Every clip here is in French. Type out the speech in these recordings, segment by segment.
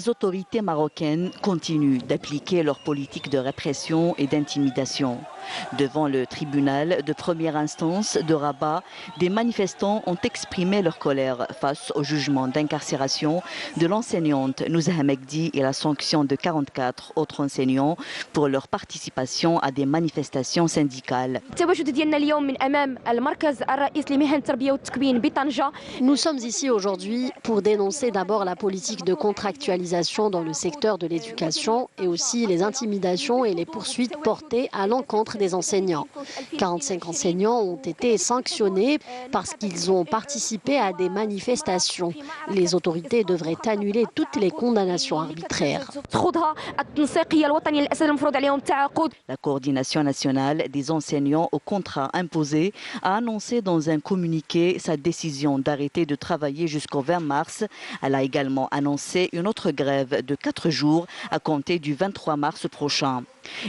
les autorités marocaines continuent d'appliquer leur politique de répression et d'intimidation. Devant le tribunal de première instance de Rabat, des manifestants ont exprimé leur colère face au jugement d'incarcération de l'enseignante Nouzha Mekdi et la sanction de 44 autres enseignants pour leur participation à des manifestations syndicales. Nous sommes ici aujourd'hui pour dénoncer d'abord la politique de contractualisation dans le secteur de l'éducation et aussi les intimidations et les poursuites portées à l'encontre des enseignants. 45 enseignants ont été sanctionnés parce qu'ils ont participé à des manifestations. Les autorités devraient annuler toutes les condamnations arbitraires. La coordination nationale des enseignants au contrat imposé a annoncé dans un communiqué sa décision d'arrêter de travailler jusqu'au 20 mars. Elle a également annoncé une autre grève de 4 jours à compter du 23 mars prochain.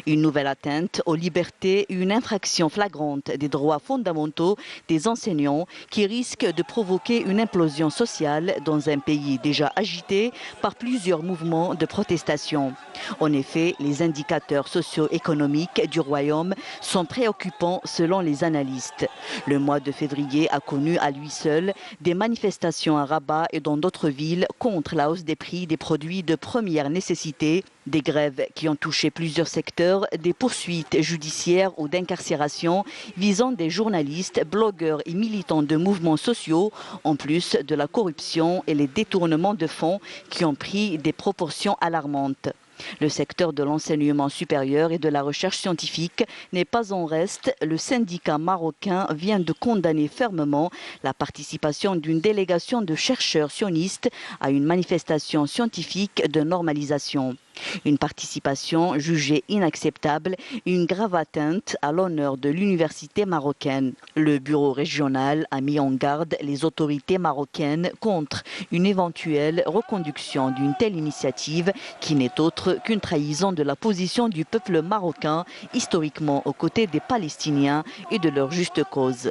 Une nouvelle atteinte aux libertés et une infraction flagrante des droits fondamentaux des enseignants qui risque de provoquer une implosion sociale dans un pays déjà agité par plusieurs mouvements de protestation. En effet, les indicateurs socio-économiques du royaume sont préoccupants selon les analystes. Le mois de février a connu à lui seul des manifestations à Rabat et dans d'autres villes contre la hausse des prix des produits de première nécessité, des grèves qui ont touché plusieurs secteurs, des poursuites judiciaires ou d'incarcération visant des journalistes, blogueurs et militants de mouvements sociaux, en plus de la corruption et les détournements de fonds qui ont pris des proportions alarmantes. Le secteur de l'enseignement supérieur et de la recherche scientifique n'est pas en reste. Le syndicat marocain vient de condamner fermement la participation d'une délégation de chercheurs sionistes à une manifestation scientifique de normalisation. Une participation jugée inacceptable et une grave atteinte à l'honneur de l'université marocaine. Le bureau régional a mis en garde les autorités marocaines contre une éventuelle reconduction d'une telle initiative qui n'est autre qu'une trahison de la position du peuple marocain, historiquement aux côtés des Palestiniens et de leur juste cause.